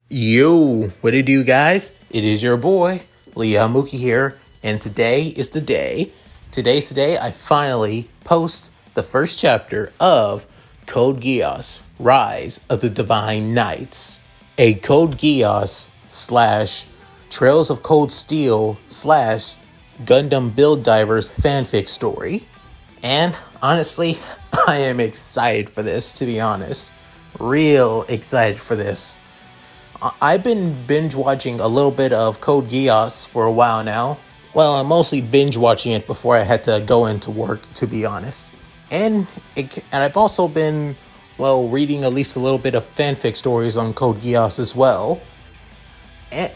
Yo, what it do, guys? It is your boy, Leah Mookie here, and today is the day. Today's the day I finally post the first chapter of Code Geass, Rise of the Divine Knights. A Code Geass / Trails of Cold Steel / Gundam Build Divers fanfic story. And honestly, I am excited for this, to be honest. Real excited for this. I've been binge watching a little bit of Code Geass for a while now. Well, I'm mostly binge watching it before I had to go into work, to be honest. And I've also been, reading at least a little bit of fanfic stories on Code Geass as well. And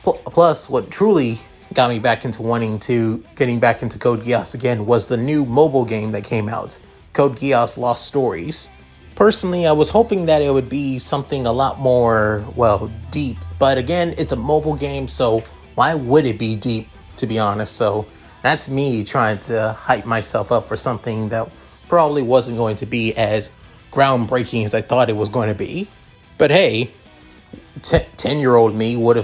plus, what truly got me back into getting back into Code Geass again was the new mobile game that came out, Code Geass Lost Stories. Personally, I was hoping that it would be something a lot more, deep. But again, it's a mobile game, so why would it be deep, to be honest? So that's me trying to hype myself up for something that probably wasn't going to be as groundbreaking as I thought it was going to be. But hey, 10-year-old me would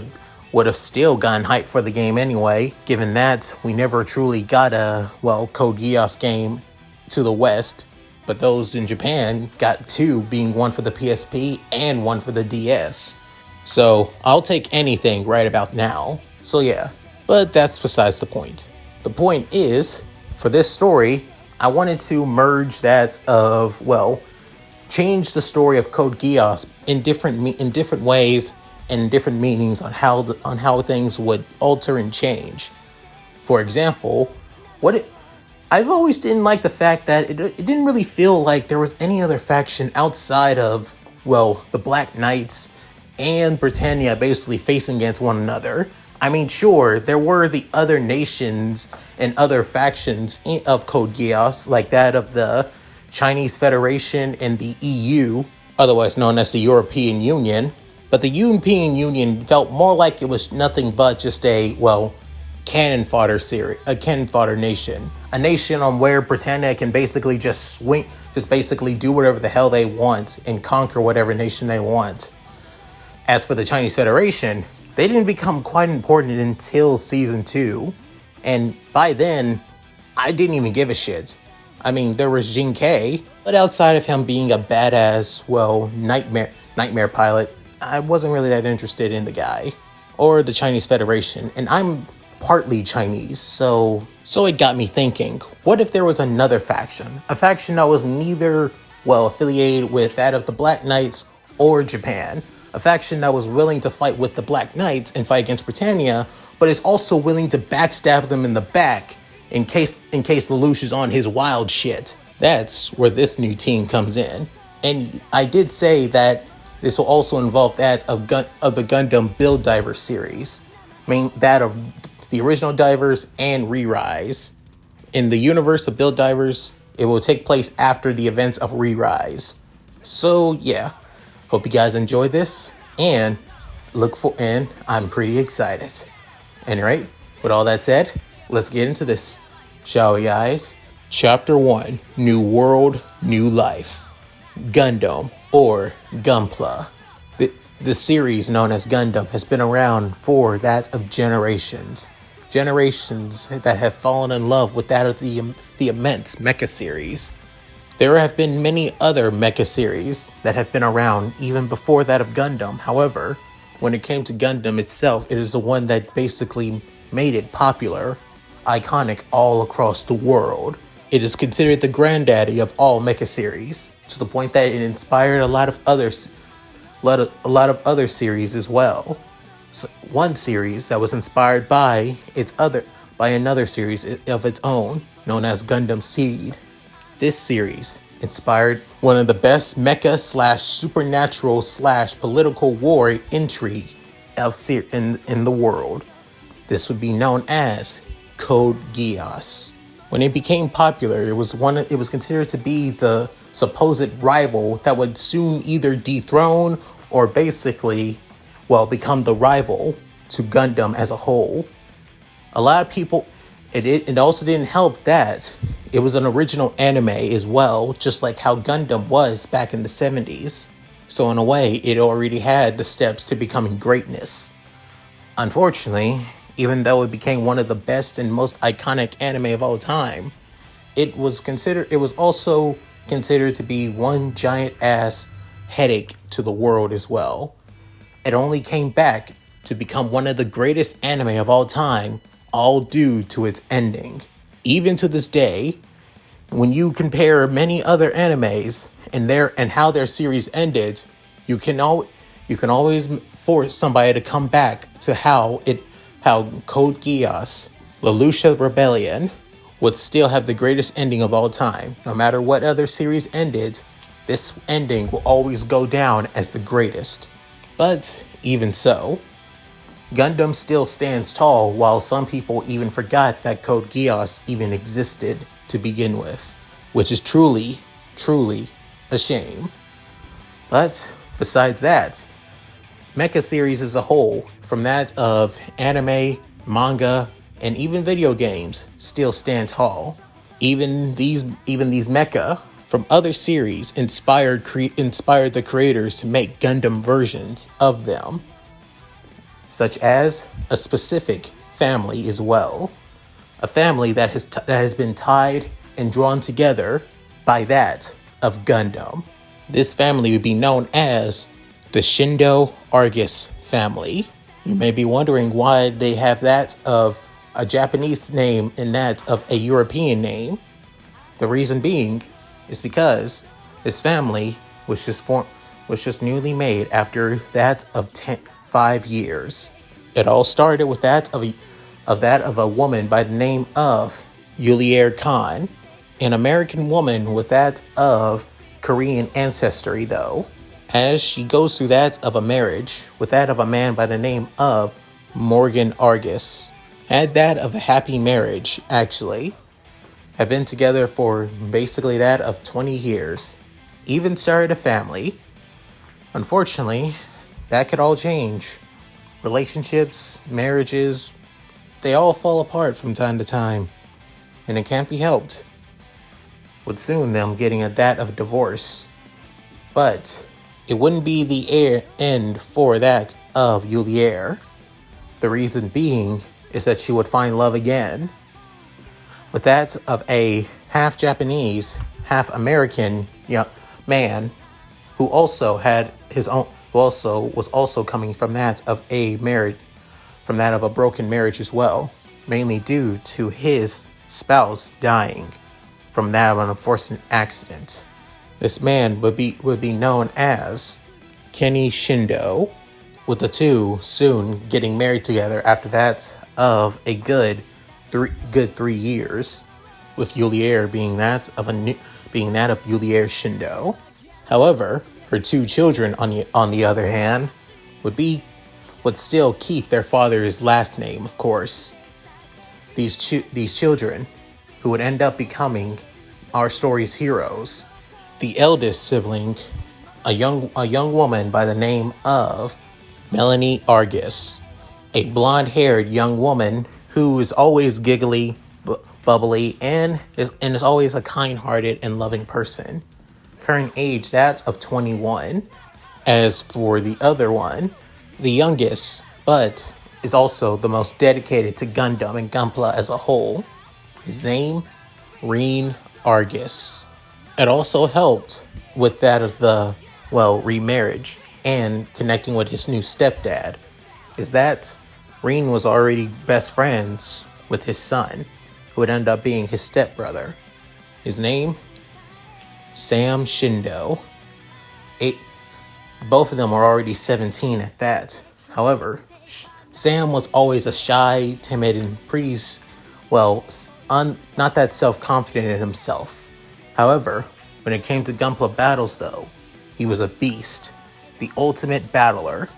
have still gotten hyped for the game anyway, given that we never truly got a, Code Geass game to the West. But those in Japan got two, being one for the PSP and one for the DS. So I'll take anything right about now. So yeah, but that's besides the point. The point is, for this story, I wanted to merge that of, change the story of Code Geass in different ways and different meanings on how things would alter and change. For example, I've always didn't like the fact that it didn't really feel like there was any other faction outside of, the Black Knights and Britannia basically facing against one another. I mean, sure, there were the other nations and other factions of Code Geass, like that of the Chinese Federation and the EU, otherwise known as the European Union. But the European Union felt more like it was nothing but just a cannon fodder nation. A nation on where Britannia can basically just basically do whatever the hell they want and conquer whatever nation they want. As for the Chinese Federation, they didn't become quite important until season 2. And by then, I didn't even give a shit. I mean, there was Jin K, but outside of him being a badass, nightmare pilot, I wasn't really that interested in the guy or the Chinese Federation. And I'm partly Chinese, so it got me thinking, what if there was another faction? A faction that was neither, affiliated with that of the Black Knights or Japan. A faction that was willing to fight with the Black Knights and fight against Britannia, but is also willing to backstab them in the back in case Lelouch is on his wild shit. That's where this new team comes in. And I did say that this will also involve that of the Gundam Build Divers series. I mean, that of the original Divers and Re-Rise. In the universe of Build Divers, it will take place after the events of Re-Rise. So yeah, hope you guys enjoyed this and I'm pretty excited. Anyway, with all that said, let's get into this, shall we, guys? Chapter 1, New World, New Life. Gundam, or Gunpla. The series known as Gundam has been around for that of generations. Generations that have fallen in love with that of the immense Mecha series. There have been many other Mecha series that have been around even before that of Gundam. However, when it came to Gundam itself, it is the one that basically made it popular, iconic all across the world. It is considered the granddaddy of all Mecha series, to the point that it inspired a lot of other series as well. So one series that was inspired by another series of its own, known as Gundam Seed. This series inspired one of the best mecha / supernatural / political war intrigue in the world. This would be known as Code Geass. When it became popular, it was considered to be the supposed rival that would soon either dethrone or basically, well, become the rival to Gundam as a whole. A lot of people, it also didn't help that it was an original anime as well, just like how Gundam was back in the 70s. So in a way, it already had the steps to becoming greatness. Unfortunately, even though it became one of the best and most iconic anime of all time, it was also considered to be one giant ass headache to the world as well. It only came back to become one of the greatest anime of all time, all due to its ending. Even to this day, when you compare many other animes and how their series ended, you can always force somebody to come back to how Code Geass, Lelouch Rebellion, would still have the greatest ending of all time. No matter what other series ended, this ending will always go down as the greatest. But even so, Gundam still stands tall, while some people even forgot that Code Geass even existed to begin with, which is truly, truly a shame. But besides that, Mecha series as a whole, from that of anime, manga, and even video games, still stand tall. Even these mecha from other series inspired the creators to make Gundam versions of them, such as a specific family as well, a family that has been tied and drawn together by that of Gundam. This family would be known as the Shindo Argus family. You may be wondering why they have that of a Japanese name and that of a European name. The reason being is because this family was just newly made after that of 5 years. It all started with that of a woman by the name of Yulier Khan, an American woman with that of Korean ancestry, though, as she goes through that of a marriage with that of a man by the name of Morgan Argus. Had that of a happy marriage, actually. Had been together for basically that of 20 years. Even started a family. Unfortunately, that could all change. Relationships, marriages, they all fall apart from time to time. And it can't be helped. With soon them getting that of divorce. But it wouldn't be the end for that of Yulier. The reason being is that she would find love again. With that of a half Japanese, half American young man who also had his own, was also coming from that of a broken marriage as well, mainly due to his spouse dying from that of an unfortunate accident. This man would be known as Kenny Shindo, with the two soon getting married together after that of a good 3 years, with Yulier being that of Yulier Shindo. However, her 2 children on the other hand would still keep their father's last name, of course. These children, who would end up becoming our story's heroes. The eldest sibling, a young woman by the name of Melanie Argus, a blonde-haired young woman who is always giggly, bubbly, and is always a kind-hearted and loving person. Current age, that's of 21. As for the other one, the youngest, but is also the most dedicated to Gundam and Gunpla as a whole, his name, Reen Argus. It also helped with that of the, remarriage and connecting with his new stepdad, is that Reen was already best friends with his son, who would end up being his stepbrother. His name, Sam Shindo. Both of them were already 17 at that. However, Sam was always a shy, timid, and pretty, not that self-confident in himself. However, when it came to Gunpla battles, though, he was a beast, the ultimate battler.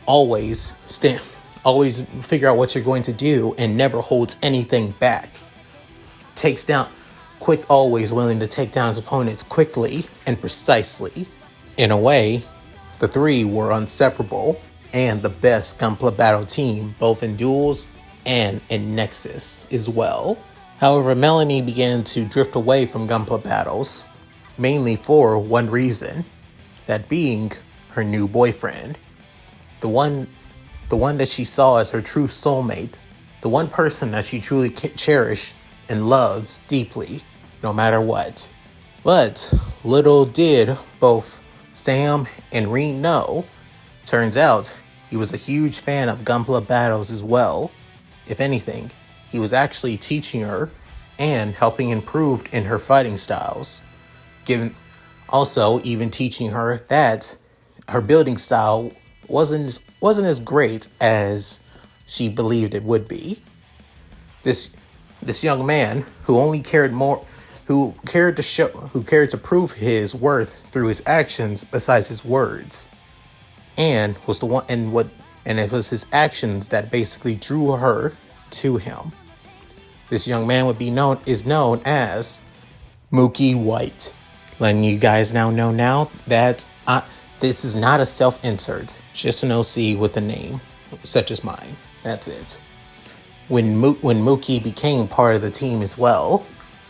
Always figure out what you're going to do and never holds anything back. Always willing to take down his opponents quickly and precisely. In a way, The three were inseparable and the best Gunpla battle team, both in duels and in Nexus as well. However, Melanie began to drift away from Gunpla battles, mainly for one reason, that being her new boyfriend. The one that she saw as her true soulmate, the one person that she truly cherished and loves deeply, no matter what. But little did both Sam and Reen know, turns out he was a huge fan of Gunpla battles as well. If anything, he was actually teaching her and helping improve in her fighting styles. Also even teaching her that her building style wasn't as great as she believed it would be. This young man who cared to prove his worth through his actions besides his words, and it was his actions that basically drew her to him. This young man is known as Mookie White. Letting you guys know that this is not a self-insert, just an OC with a name, such as mine. That's it. When Mookie became part of the team as well,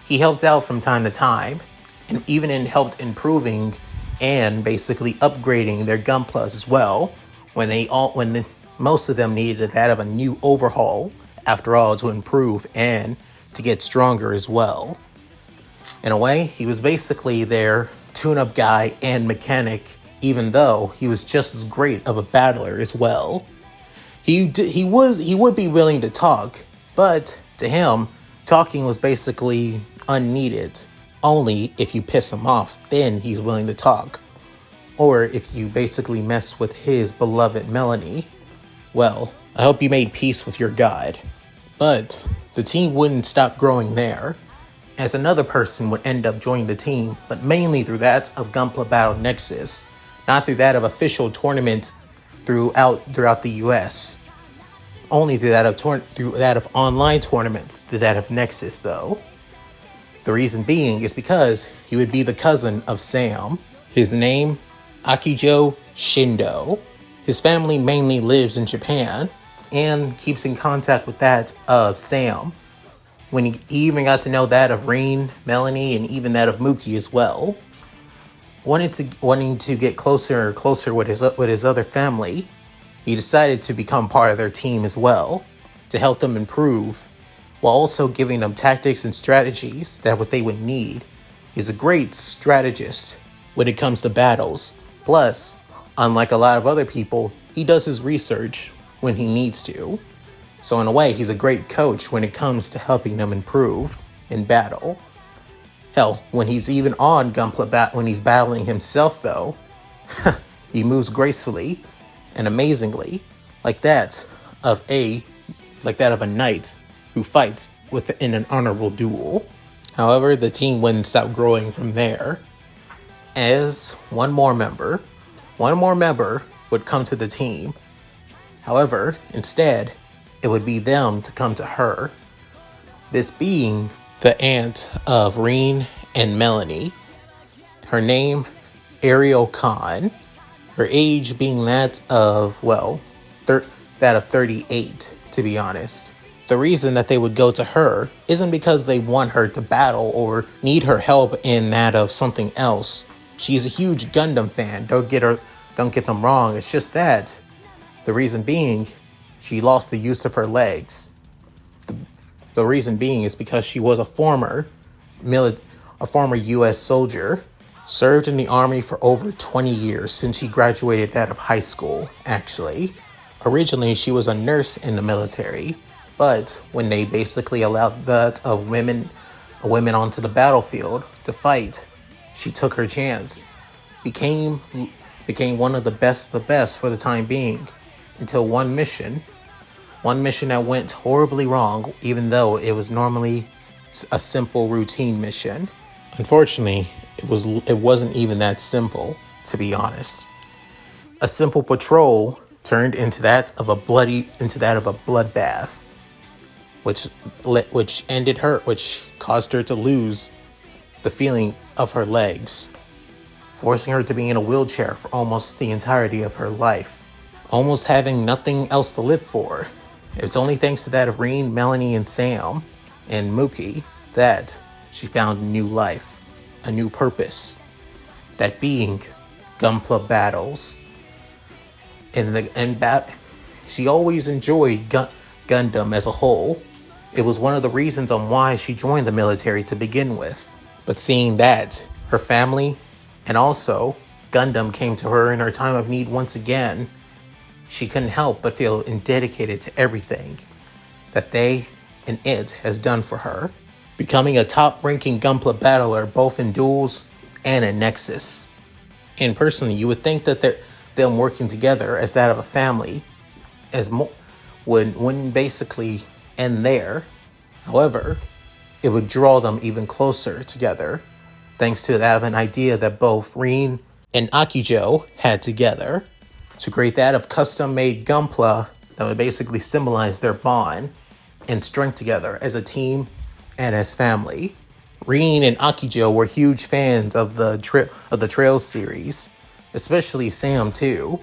he helped out from time to time, and even helped improving and basically upgrading their Gunplas as well, when most of them needed that of a new overhaul, after all, to improve and to get stronger as well. In a way, he was basically their tune-up guy and mechanic, even though he was just as great of a battler as well. He would be willing to talk, but to him, talking was basically unneeded. Only if you piss him off, then he's willing to talk. Or if you basically mess with his beloved Melanie. Well, I hope you made peace with your god. But the team wouldn't stop growing there, as another person would end up joining the team, but mainly through that of Gunpla Battle Nexus, not through that of official tournaments throughout the US. Only through that of online tournaments, through that of Nexus though. The reason being is because he would be the cousin of Sam. His name, Akijo Shindo. His family mainly lives in Japan and keeps in contact with that of Sam. When he even got to know that of Reen, Melanie, and even that of Mookie as well. Wanting to get closer with his other family, he decided to become part of their team as well, to help them improve, while also giving them tactics and strategies that what they would need. He's a great strategist when it comes to battles. Plus, unlike a lot of other people, he does his research when he needs to. So in a way, he's a great coach when it comes to helping them improve in battle. Hell, when he's even on Gunpla when he's battling himself though, he moves gracefully and amazingly, like that of a knight who fights in an honorable duel. However, the team wouldn't stop growing from there, as one more member would come to the team. However, instead, it would be them to come to her. This being the aunt of Reen and Melanie. Her name, Ariel Khan. Her age being that of 38, to be honest. The reason that they would go to her isn't because they want her to battle or need her help in that of something else. She's a huge Gundam fan, don't get them wrong, it's just that. The reason being, she lost the use of her legs. The reason being is because she was a former U.S. soldier, served in the army for over 20 years since she graduated out of high school, actually. Originally, she was a nurse in the military, but when they basically allowed that of women onto the battlefield to fight, she took her chance, became one of the best for the time being, until one mission that went horribly wrong, even though it was normally a simple routine mission. Unfortunately, it wasn't even that simple, to be honest. A simple patrol turned into that of a bloodbath, which caused her to lose the feeling of her legs forcing her to be in a wheelchair for almost the entirety of her life, almost having nothing else to live for. It's only thanks to that of Reen, Melanie, and Sam, and Mookie that she found a new life, a new purpose, that being Gunpla battles. She always enjoyed Gundam as a whole. It was one of the reasons on why she joined the military to begin with. But seeing that her family and also Gundam came to her in her time of need once again, she couldn't help but feel dedicated to everything that they and it has done for her, becoming a top-ranking Gunpla battler both in duels and in Nexus. And personally, you would think that them working together as that of a family wouldn't basically end there. However, it would draw them even closer together, thanks to that of an idea that both Reen and Akijo had together to create that of custom-made Gunpla that would basically symbolize their bond and strength together as a team and as family. Reen and Akijo were huge fans of the Trails series, especially Sam too.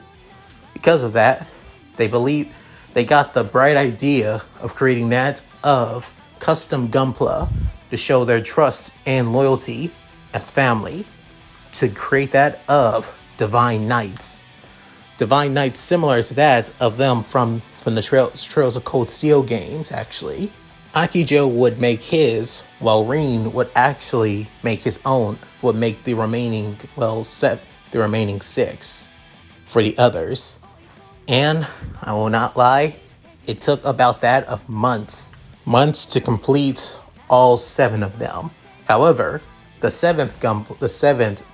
Because of that, they believed they got the bright idea of creating that of custom Gunpla to show their trust and loyalty as family, to create that of Divine Knights. Divine Knights similar to that of them from the Trails of Cold Steel games, actually. Akijo would make his, while Reen would actually make his own, would make the remaining, the remaining 6 for the others. And I will not lie, it took about that of months to complete all 7 of them. However, the seventh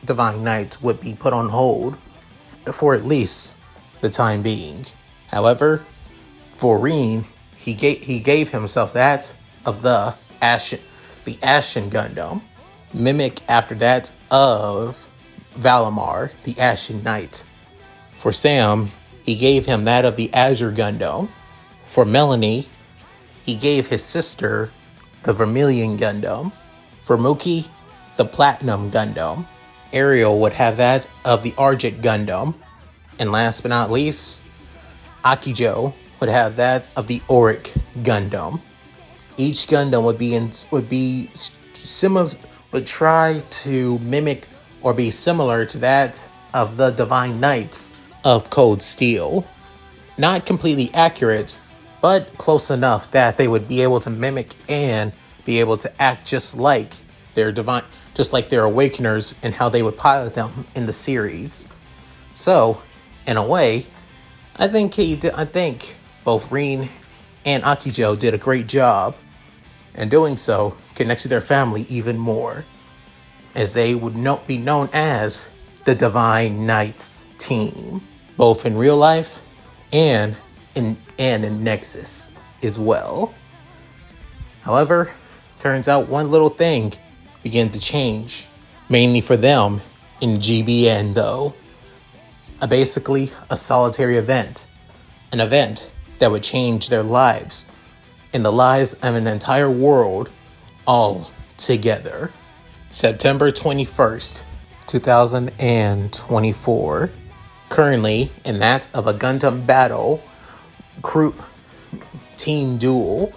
Divine Knight would be put on hold for at least the time being. However, for Reen, he gave himself that of the Ashen Gundam, mimic after that of Valimar, the Ashen Knight. For Sam, he gave him that of the Azure Gundam. For Melanie, he gave his sister the Vermilion Gundam. For Mookie, the Platinum Gundam. Ariel would have that of the Argent Gundam. And last but not least, Akijo would have that of the Auric Gundam. Each Gundam would try to mimic or be similar to that of the Divine Knights of Cold Steel. Not completely accurate, but close enough that they would be able to mimic and be able to act just like their Awakeners and how they would pilot them in the series. So, in a way, I think both Reen and Akijo did a great job, and doing so connected their family even more, as they would be known as the Divine Knights team, both in real life and in Nexus as well. However, turns out one little thing began to change, mainly for them in GBN though. Basically a solitary event, an event that would change their lives and the lives of an entire world all together. September 21st, 2024. Currently in that of a Gundam battle crew team duel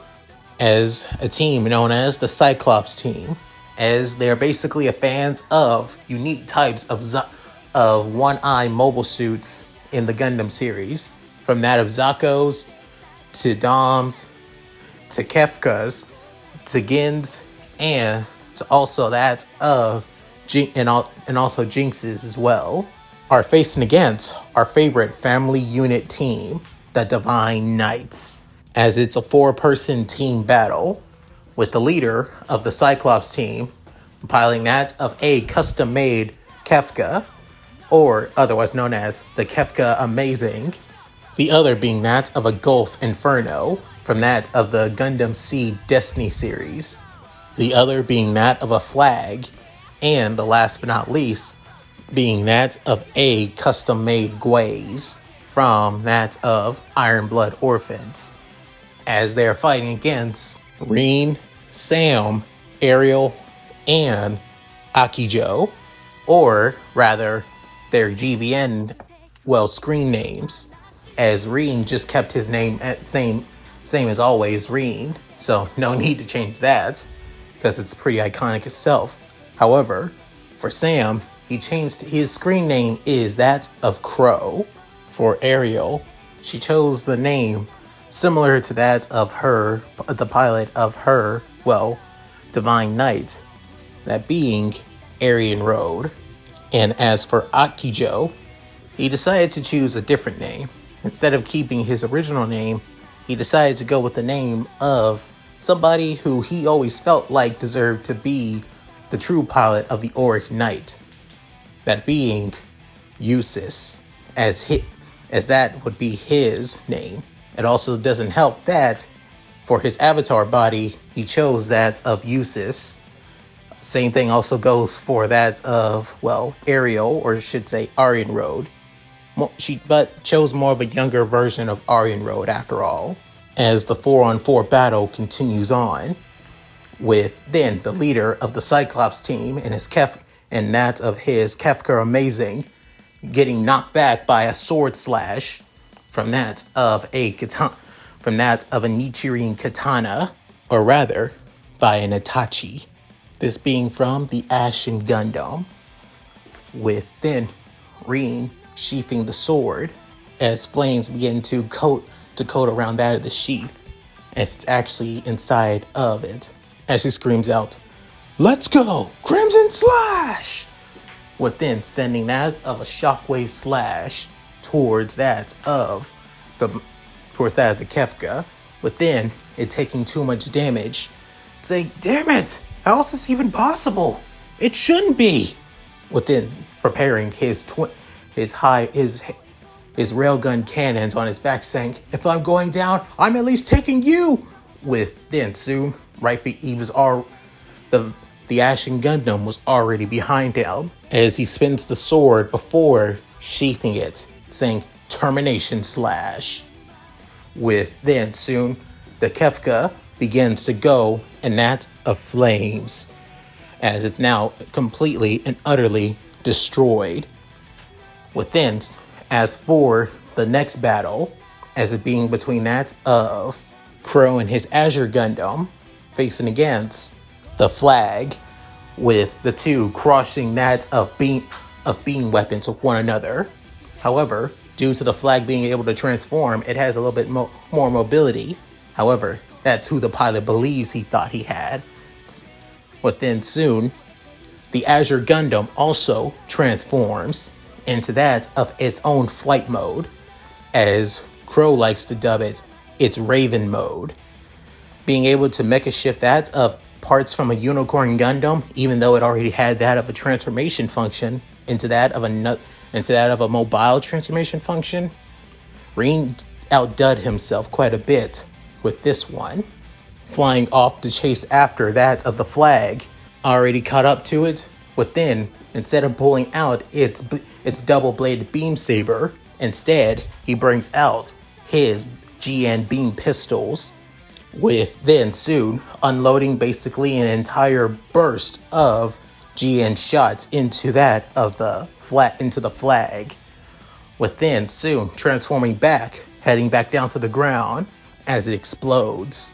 as a team known as the Cyclops team, as they're basically fans of unique types of one-eye mobile suits in the Gundam series, from that of Zako's to Dom's to Kefka's to Gin's and to also that of also Jinx's as well, are facing against our favorite family unit team, the Divine Knights, as it's a 4-person team battle, with the leader of the Cyclops team piloting that of a custom-made Kefka, or otherwise known as the Kefka Amazing, the other being that of a Gulf Inferno from that of the Gundam Seed Destiny series, the other being that of a Flag, and the last but not least being that of a custom-made Gwaze from that of Iron Blood Orphans, as they are fighting against Reen, Sam, Ariel, and Akijo, or rather, their GBN, screen names, as Reen just kept his name at same as always, Reen. So no need to change that because it's pretty iconic itself. However, for Sam, he changed his screen name is that of Crow. For Ariel, she chose the name similar to that of her, the pilot of her, Divine Knight, that being Aryan Road. And as for Akijo, he decided to choose a different name. Instead of keeping his original name, he decided to go with the name of somebody who he always felt like deserved to be the true pilot of the Auric Knight. That being Eustace, as that would be his name. It also doesn't help that for his avatar body, he chose that of Eustace. Same thing also goes for that of, Ariel, or I should say Aryan Road. She chose more of a younger version of Aryan Road after all. As the 4-on-4 battle continues on, with then the leader of the Cyclops team and that of his Kefka Amazing getting knocked back by a sword slash from that of a Nichiren katana, or rather by an Itachi. This being from the Ashen Gundam, with then Reen sheathing the sword as flames begin to coat around that of the sheath, as it's actually inside of it, as she screams out, "Let's go! Crimson Slash!" With then sending that of a shockwave slash towards that of the Kefka, with then it taking too much damage. Saying, "Damn it! How is this even possible? It shouldn't be!" Within preparing his railgun cannons on his back, saying, "If I'm going down, I'm at least taking you!" With then soon, the Ashen Gundam was already behind him as he spins the sword before sheathing it, saying, "Termination Slash." With then soon, the Kefka begins to go, and that's of flames, as it's now completely and utterly destroyed. Within, as for the next battle, as it being between that of Crow and his Azure Gundam, facing against the Flag, with the two crossing that of beam weapons with one another. However, due to the Flag being able to transform, it has a little bit more mobility. However, that's who the pilot believes he thought he had. Within soon, the Azure Gundam also transforms into that of its own flight mode, as Crow likes to dub it, its Raven mode. Being able to mecha shift that of parts from a Unicorn Gundam, even though it already had that of a transformation function, into that of a mobile transformation function, Reen outdid himself quite a bit with this one, flying off to chase after that of the Flag, already caught up to it. Within, instead of pulling out its double-bladed beam saber, instead he brings out his GN beam pistols, with then soon unloading basically an entire burst of GN shots into that of the Flag, with then soon transforming back, heading back down to the ground as it explodes.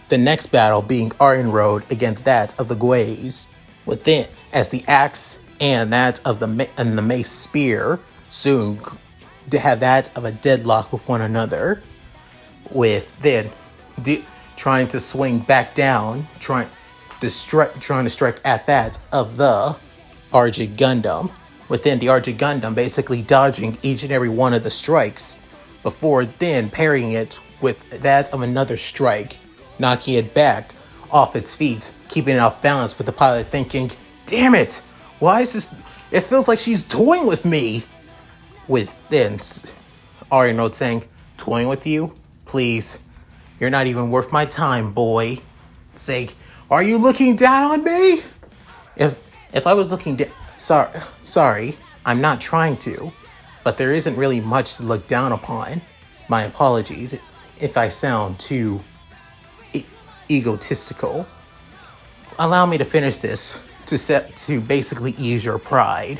The next battle being Aryan Road against that of the Guays, within, as the axe and that of the mace spear soon to have that of a deadlock with one another, with then trying to swing back down, trying to strike at that of the Argid Gundam. Within the Argid Gundam basically dodging each and every one of the strikes before then parrying it with that of another strike, knocking it back off its feet, keeping it off balance, with the pilot thinking, "Damn it, why is this? It feels like she's toying with me." With then Aryan Road saying, "Toying with you? Please, you're not even worth my time, boy." Say, "Are you looking down on me?" If I was looking down, sorry, I'm not trying to, but there isn't really much to look down upon. My apologies if I sound too egotistical. Allow me to finish this to basically ease your pride.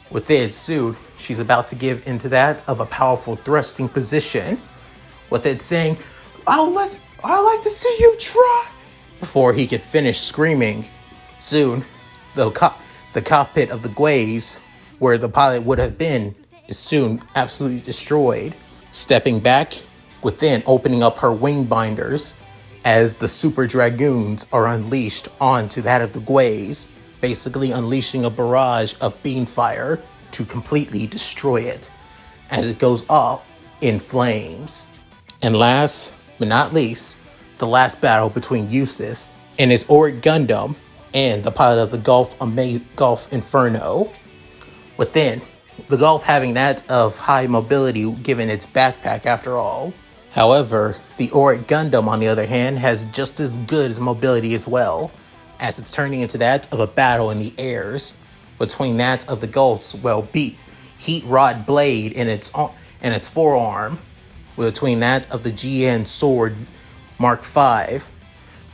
With it, soon she's about to give into that of a powerful thrusting position. With it saying, I'd like to see you try. Before he could finish screaming, soon the cockpit of the Geass, where the pilot would have been, is soon absolutely destroyed. Stepping back, within opening up her wing binders, as the Super Dragoons are unleashed onto that of the Geass, basically unleashing a barrage of beam fire to completely destroy it, as it goes off in flames. And last but not least, the last battle between Geass and his Auric Gundam and the pilot of the Gulf Inferno. Within, the Gulf having that of high mobility given its backpack after all. However, the Auric Gundam, on the other hand, has just as good as mobility as well, as it's turning into that of a battle in the airs between that of the Gulf's heat rod blade in its forearm, between that of the GN Sword Mark V,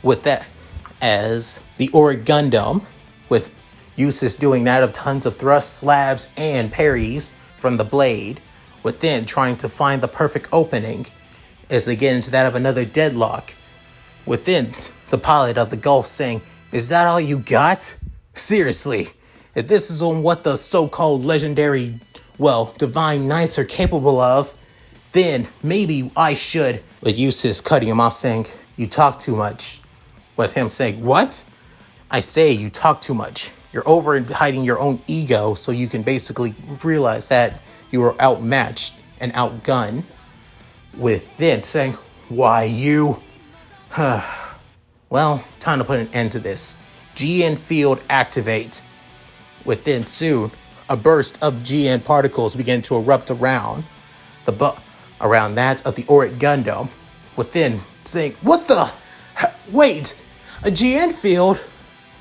with that as the Auric Gundam, with Geass doing that of tons of thrusts, slabs, and parries from the blade, within trying to find the perfect opening as they get into that of another deadlock. Within, the pilot of the Gulf saying, "Is that all you got? Seriously, if this is on what the so-called legendary, divine knights are capable of, then maybe I should." But Geass cutting him off saying, "You talk too much." With him saying, "What? I say you talk too much. You're over hiding your own ego so you can basically realize that you are outmatched and outgunned." With then saying, "Why you?" Well, time to put an end to this. GN field activate. Within soon, a burst of GN particles begin to erupt around around that of the Auric Gundam. Within saying, "What the? Wait, a GN field?"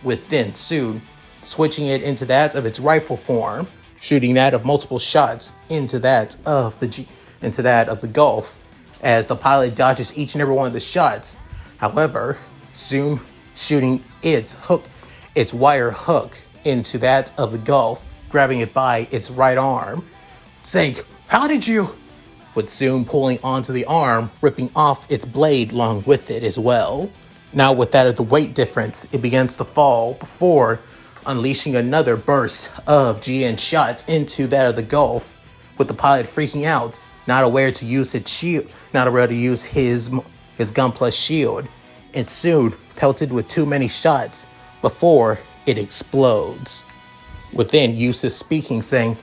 Within soon, switching it into that of its rifle form, shooting that of multiple shots into that of the Gulf, as the pilot dodges each and every one of the shots. However, soon shooting its wire hook into that of the Gulf, grabbing it by its right arm, saying, "How did you?" With soon pulling onto the arm, ripping off its blade along with it as well. Now with that of the weight difference, it begins to fall before unleashing another burst of GN shots into that of the Gulf, with the pilot freaking out, not aware to use its shield, not aware to use his gun plus shield, and soon pelted with too many shots before it explodes. Within, Geass speaking, saying,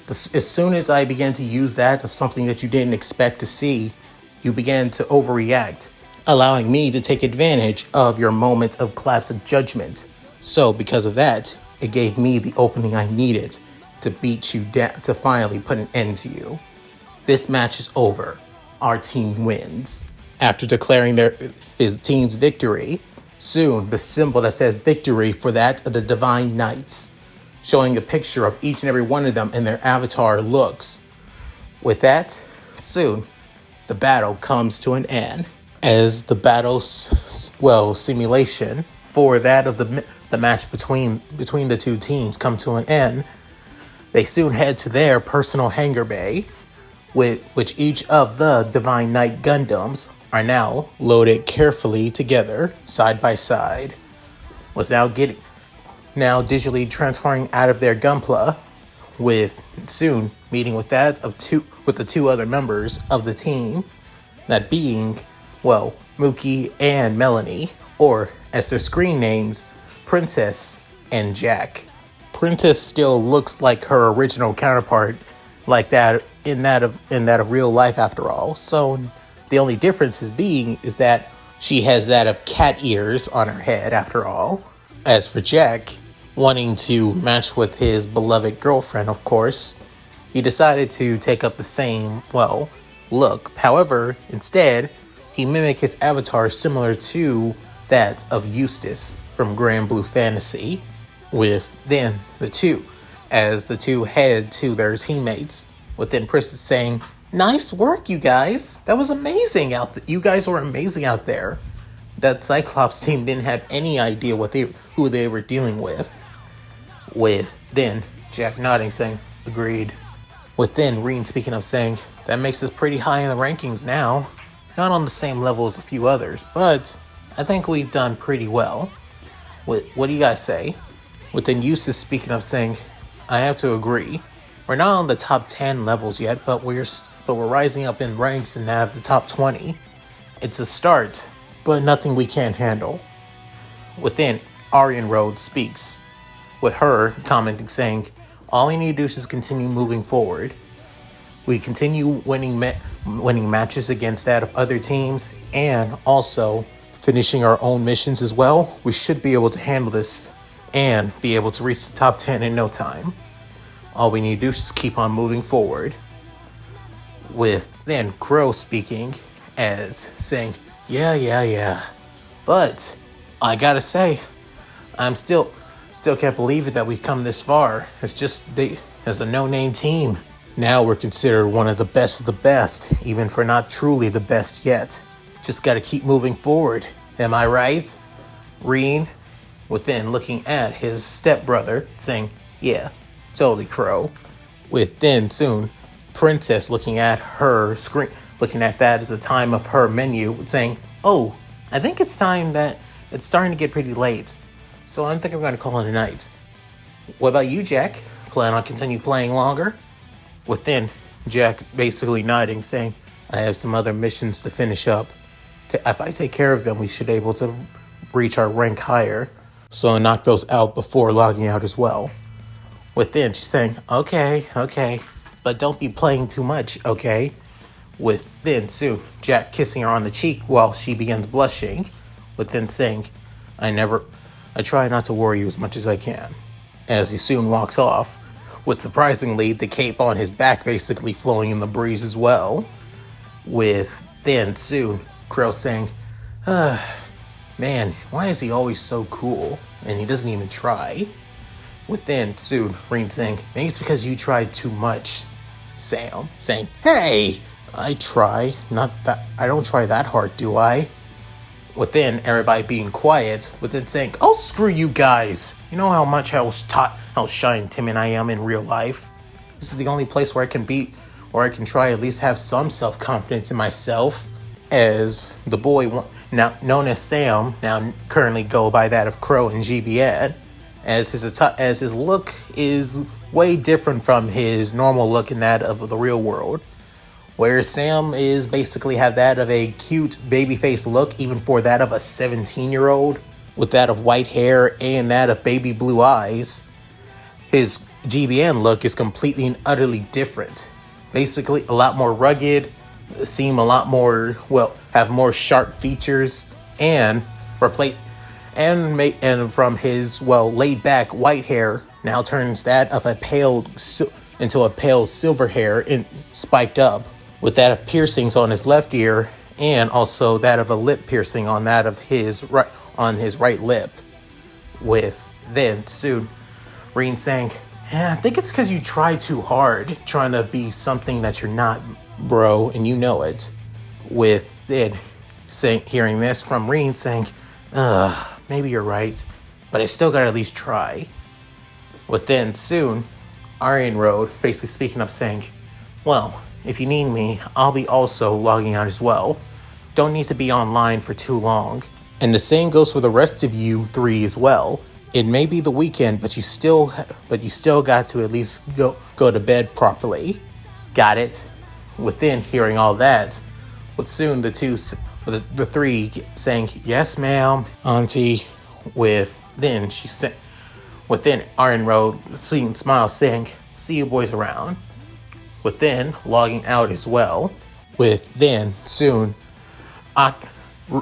"As soon as I began to use that of something that you didn't expect to see, you began to overreact, allowing me to take advantage of your moments of collapse of judgment. So because of that, it gave me the opening I needed to beat you down, to finally put an end to you. This match is over. Our team wins." After declaring his team's victory, soon the symbol that says victory for that of the Divine Knights, showing a picture of each and every one of them in their avatar looks. With that, soon the battle comes to an end, as the battle simulation for that of the match between the two teams come to an end. They soon head to their personal hangar bay, with which each of the Divine Knight Gundams are now loaded carefully together, side by side, without now digitally transferring out of their gunpla, with soon meeting with the two other members of the team, that being, Mookie and Melanie, or as their screen names, Princess and Jack. Princess still looks like her original counterpart, like that in that of real life after all. So the only difference is that she has that of cat ears on her head after all. As for Jack, wanting to match with his beloved girlfriend, of course, he decided to take up the same, look. However, instead, he mimicked his avatar similar to that of Eustace from Grand Blue Fantasy, with then the two head to their teammates, with then Princess saying, "Nice work, you guys. That was amazing you guys were amazing out there." that Cyclops team didn't have any idea who they were dealing with. With then Jack nodding, saying, agreed. With then Reen speaking up, saying, that makes us pretty high in the rankings now. Not on the same level as a few others, but I think we've done pretty well. What do you guys say? With then Eustace speaking up, saying, I have to agree. We're not on the top 10 levels yet, but we're rising up in ranks in that of the top 20. It's a start, but nothing we can't handle. Within, Aryan Road speaks, with her commenting, saying, all we need to do is just continue moving forward. We continue winning matches against that of other teams, and also finishing our own missions as well. We should be able to handle this and be able to reach the top 10 in no time. All we need to do is just keep on moving forward. With then Crow speaking as saying, yeah. But I gotta say, I'm still can't believe it that we've come this far. It's just as a no-name team. Now we're considered one of the best, even for not truly the best yet. Just gotta keep moving forward. Am I right? Reen, within looking at his stepbrother, saying, yeah, totally, Crow. With then soon, Princess looking at her screen, looking at that as the time of her menu, saying, oh, I think it's time that it's starting to get pretty late. So I think I'm going to call it a night. What about you, Jack? Plan on continue playing longer? Within, Jack basically nodding, saying, I have some other missions to finish up. If I take care of them, we should be able to reach our rank higher. So I knock those out before logging out as well. Within, she's saying, okay, but don't be playing too much, okay? Within, soon, Jack kissing her on the cheek while she begins blushing. Within saying, I try not to worry you as much as I can. As he soon walks off, with surprisingly the cape on his back basically flowing in the breeze as well. With then soon Crow saying, man, why is he always so cool? And he doesn't even try. With then soon Reen saying, maybe it's because you tried too much. Sam saying, hey, I try. Not that I don't try that hard, do I? Within, everybody being quiet, within saying, oh, screw you guys. You know how much how shy and timid I am in real life. This is the only place where I can try at least have some self-confidence in myself. As the boy, now known as Sam, now currently go by that of Crow and GBN, as his look is way different from his normal look in that of the real world. Where Sam is basically have that of a cute babyface look, even for that of a 17-year-old, with that of white hair and that of baby blue eyes. His GBN look is completely and utterly different. Basically, a lot more rugged, seem a lot more, have more sharp features, and from his, laid back white hair, now turns that of into a pale silver hair and spiked up. With that of piercings on his left ear, and also that of a lip piercing on that of his right lip. With then soon Reen saying, I think it's because you try too hard, trying to be something that you're not, bro, and you know it. With then hearing this from Reen saying, maybe you're right, but I still gotta at least try. With then soon Aryan Road basically speaking up, saying, well, if you need me, I'll be also logging out as well. Don't need to be online for too long. And the same goes for the rest of you three as well. It may be the weekend, but you still got to at least go to bed properly. Got it? Within hearing all that, with soon the three saying, yes, ma'am, auntie. Within Aryan Road, seeing smile saying, see you boys around. Within logging out as well. Within soon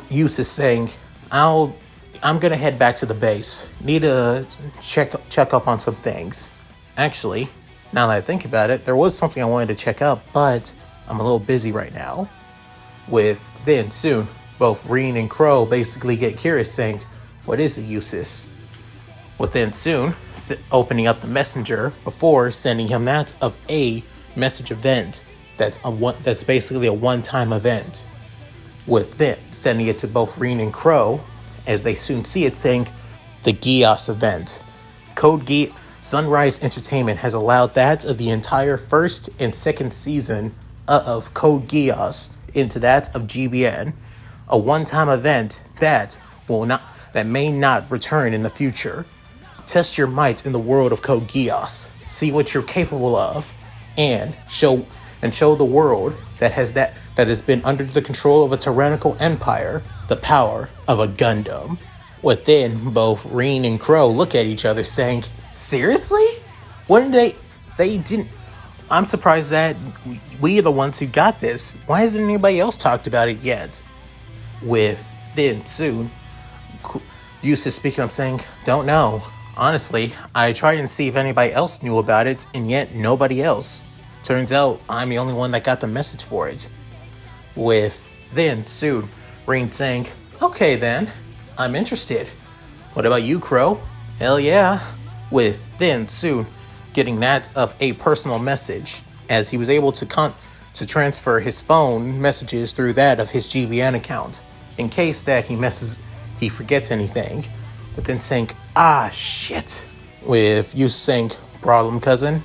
Eustace saying, I'm gonna head back to the base. Need to check up on some things. Actually, now that I think about it, there was something I wanted to check up, but I'm a little busy right now. Then soon both Reen and Crow basically get curious, saying, what is it, Eustace? Within soon opening up the messenger before sending him that of a message event that's basically a one-time event. with it sending it to both Reen and Crow, as they soon see it, saying, "The Geass event. Code Geass Sunrise Entertainment has allowed that of the entire first and second season of Code Geass into that of GBN, a one-time event that may not return in the future. Test your might in the world of Code Geass, see what you're capable of, and show the world that has been under the control of a tyrannical empire the power of a Gundam." Within, both Reen and Crow look at each other saying, "Seriously? Wouldn't they didn't I'm surprised that we are the ones who got this. Why hasn't anybody else talked about it yet?" Within soon, Geass is speaking up saying, "Don't know. Honestly, I tried to see if anybody else knew about it, and yet nobody else. Turns out I'm the only one that got the message for it." Within soon, Reen saying, "Okay then, I'm interested. What about you, Crow?" "Hell yeah." Within soon, getting that of a personal message, as he was able to transfer his phone messages through that of his GBN account, in case that he forgets anything. Within saying, "Ah, shit." With you saying, "Problem, cousin?"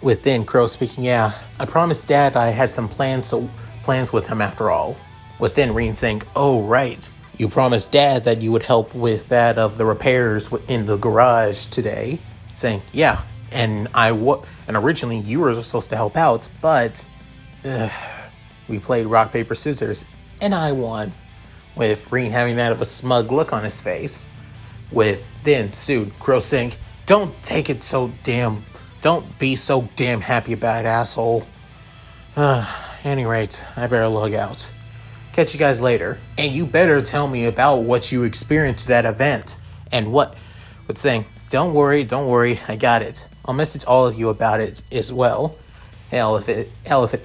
Within Crow speaking, "Yeah, I promised Dad I had some plans with him after all." Within Reen saying, "Oh, right. You promised Dad that you would help with that of the repairs in the garage today." Saying, "Yeah, and and originally you were supposed to help out, but we played rock, paper, scissors, and I won." With Reen having that of a smug look on his face. Within soon, Crow saying, Don't be so damn happy about it, asshole." Any rate, I better log out. Catch you guys later. And you better tell me about what you experienced at that event. And what saying, don't worry, I got it. I'll message all of you about it as well. Hell, if it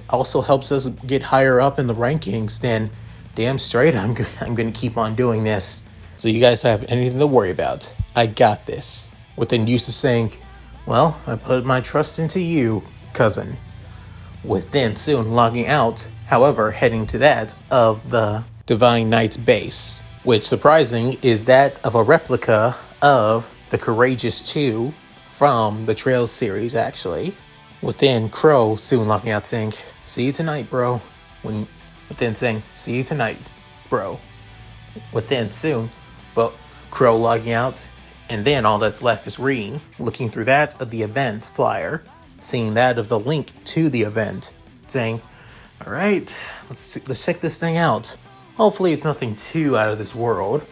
also helps us get higher up in the rankings, then damn straight I'm going to keep on doing this. So you guys don't have anything to worry about. I got this. Within use of saying, "Well, I put my trust into you, cousin." Within soon logging out, however, heading to that of the Divine Knight base, which surprising is that of a replica of the Courageous 2 from the Trails series, actually. Within Crow soon logging out saying, "See you tonight, bro." Within saying, "See you tonight, bro." Within soon, but Crow logging out, and then all that's left is Reen looking through that of the event flyer, seeing that of the link to the event, saying, "All right, let's check this thing out. Hopefully it's nothing too out of this world."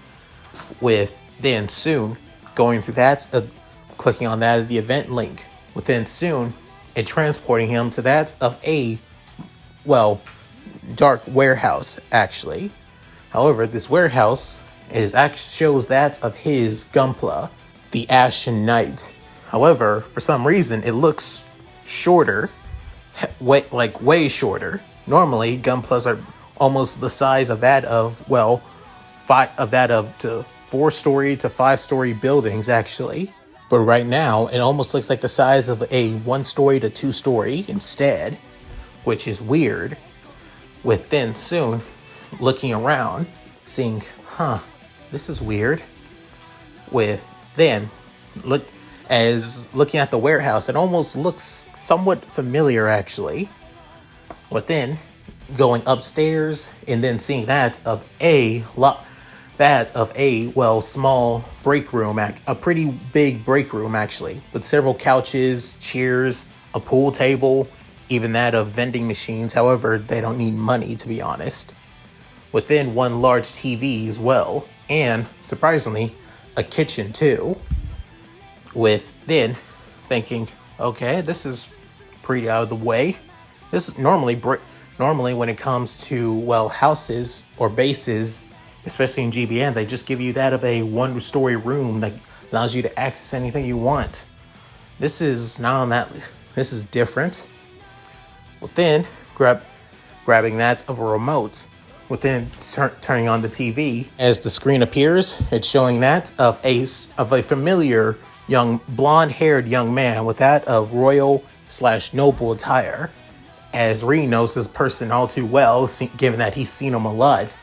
Within soon, going through that, clicking on that of the event link. Within soon, and transporting him to that of a, dark warehouse, actually. However, this warehouse shows that of his Gunpla, the Ashen Knight. However, for some reason, it looks shorter, way shorter. Normally, Gunplas are almost the size of that of, to 4-story to 5-story buildings, actually. But right now, it almost looks like the size of a 1-story to 2-story instead, which is weird. Within soon, looking around, seeing, this is weird. Looking at the warehouse, it almost looks somewhat familiar, actually. Within, going upstairs, and then seeing that of a small break room, a pretty big break room, actually, with several couches, chairs, a pool table, even that of vending machines. However, they don't need money, to be honest. Within, one large TV as well, and surprisingly, a kitchen too. Within, thinking, okay, this is pretty out of the way. This is normally when it comes to, houses or bases, especially in GBN, they just give you that of a 1-story room that allows you to access anything you want. This is not on that. This is different. Within, grabbing that of a remote. Within, turning on the TV. As the screen appears, it's showing that of a familiar blonde-haired young man with that of royal/noble attire. As Reen knows this person all too well, given that he's seen him a lot,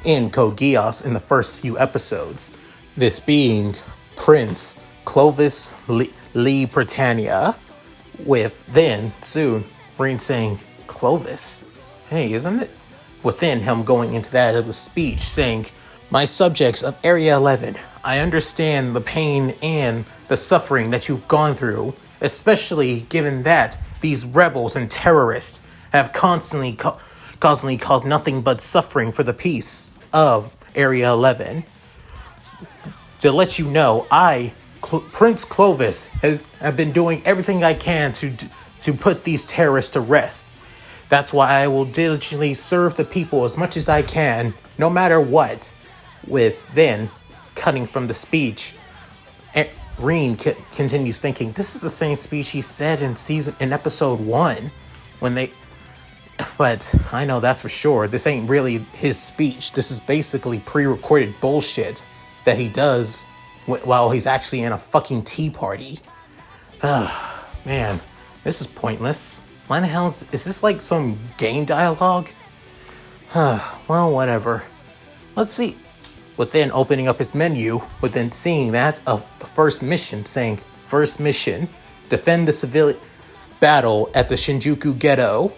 in Code Geass in the first few episodes. This being Prince Clovis Lee Britannia, with then soon Reen saying, Clovis? Hey, isn't it? Within him going into that of the speech saying, my subjects of Area 11, I understand the pain and the suffering that you've gone through, especially given that these rebels and terrorists have constantly caused nothing but suffering for the peace of Area 11. To let you know, Prince Clovis, have been doing everything I can to put these terrorists to rest. That's why I will diligently serve the people as much as I can, no matter what. With then cutting from the speech, Reen continues thinking, this is the same speech he said in episode 1 but I know that's for sure. This ain't really his speech. This is basically pre-recorded bullshit that he does while he's actually in a fucking tea party. Man, this is pointless. Why the hell is this like some game dialogue? Well, whatever. Let's see. Within opening up his menu, within seeing that of the first mission, saying, first mission, defend the civilian battle at the Shinjuku ghetto.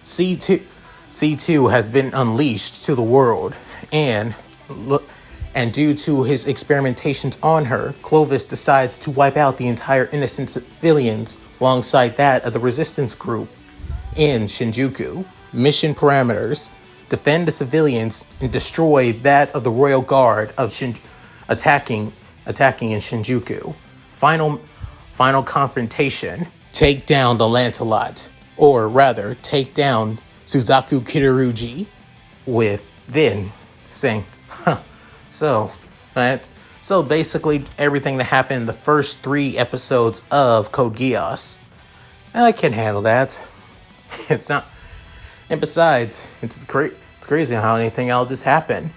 C2 has been unleashed to the world, and due to his experimentations on her, Clovis decides to wipe out the entire innocent civilians alongside that of the resistance group in Shinjuku. Mission parameters: defend the civilians and destroy that of the Royal Guard of attacking in Shinjuku. Final confrontation: take down the Lancelot, or rather, take down Suzaku Kitaruji. With then saying, so basically everything that happened in the first 3 episodes of Code Geass, I can handle that. It's not. And besides, it's crazy how anything else this happened.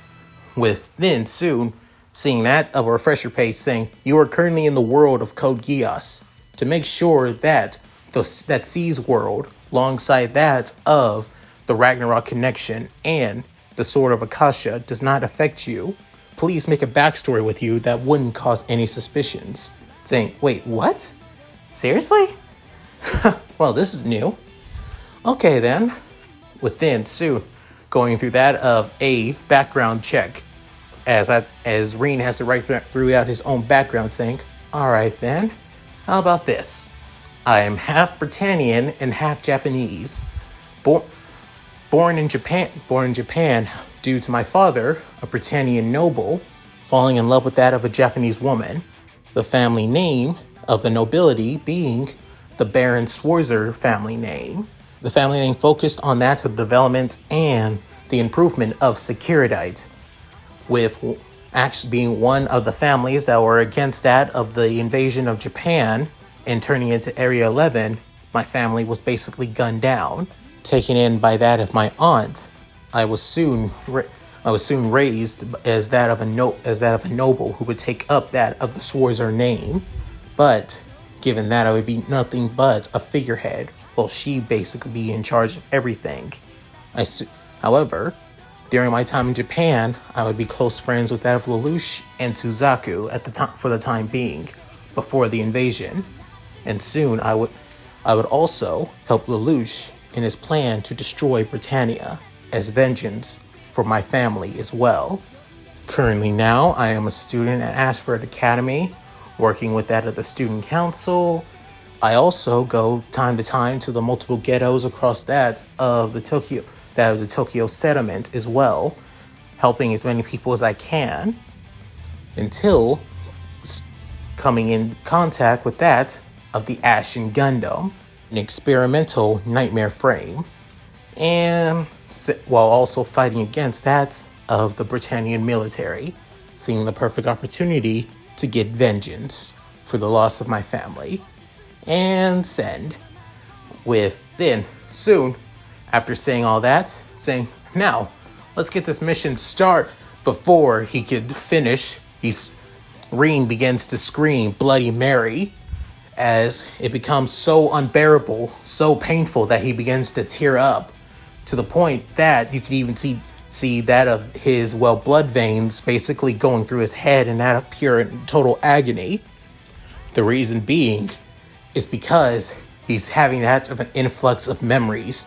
With then soon seeing that of a refresher page saying, you are currently in the world of Code Geass. To make sure that that C's world, alongside that of the Ragnarok connection and the Sword of Akasha, does not affect you, please make a backstory with you that wouldn't cause any suspicions. Saying, wait, what? Seriously? Well, this is new. Okay then. Within soon going through that of a background check, as Reen has to write throughout his own background, saying, alright then, how about this? I am half Britannian and half Japanese. Born in Japan due to my father, a Britannian noble, falling in love with that of a Japanese woman. The family name of the nobility being the Baron Schwarzer family name. The family name focused on that of development and the improvement of Securitite, with actually being one of the families that were against that of the invasion of Japan and turning into Area 11. My family was basically gunned down, taken in by that of my aunt. I was soon raised as that of a noble who would take up that of the Schwarzer name, but given that I would be nothing but a figurehead, while she basically be in charge of everything. However, during my time in Japan, I would be close friends with that of Lelouch and Suzaku at the time, for the time being, before the invasion. And soon I would also help Lelouch in his plan to destroy Britannia as vengeance for my family as well. Currently now, I am a student at Ashford Academy, working with that of the student council. I also go time to time to the multiple ghettos across that of the Tokyo settlement as well, helping as many people as I can, until coming in contact with that of the Ashen Gundam, an experimental nightmare frame, and while also fighting against that of the Britannian military, seeing the perfect opportunity to get vengeance for the loss of my family. And send. With then, soon, after saying all that, saying, now, let's get this mission started. Before he could finish, Reen begins to scream Bloody Mary, as it becomes so unbearable, so painful that he begins to tear up, to the point that you could even see see that of his, well, blood veins basically going through his head and that of pure and total agony. The reason being is because he's having that of an influx of memories.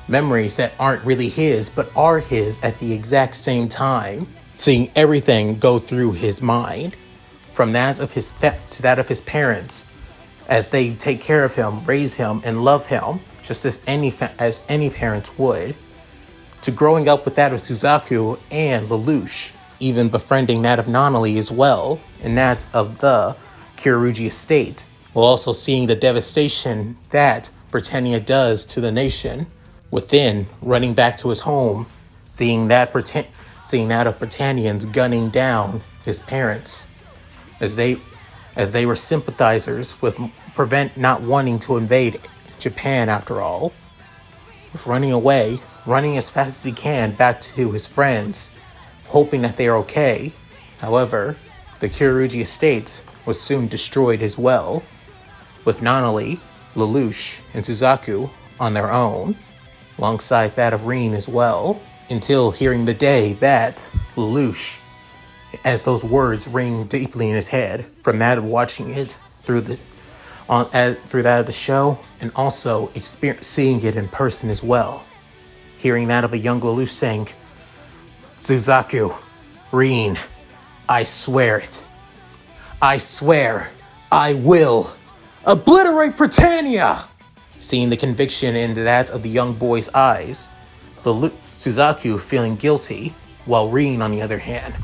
Memories that aren't really his, but are his at the exact same time. Seeing everything go through his mind. From that of his to that of his parents. As they take care of him, raise him, and love him. Just as any parents would. To growing up with that of Suzaku and Lelouch. Even befriending that of Nanali as well. And that of the Kyoryuji estate. While also seeing the devastation that Britannia does to the nation. Within, running back to his home, seeing that of Britannians gunning down his parents, as they were sympathizers with prevent not wanting to invade Japan after all. With running away, running as fast as he can back to his friends, hoping that they are okay. However, the Kyoryuji estate was soon destroyed as well, with Nanali, Lelouch, and Suzaku on their own, alongside that of Rin as well, until hearing the day that Lelouch, as those words ring deeply in his head, from that of watching it through that of the show, and also seeing it in person as well, hearing that of a young Lelouch saying, "Suzaku, Rin, I swear it. I swear, I will obliterate Britannia!" Seeing the conviction in that of the young boy's eyes, Suzaku feeling guilty, while Rin, on the other hand,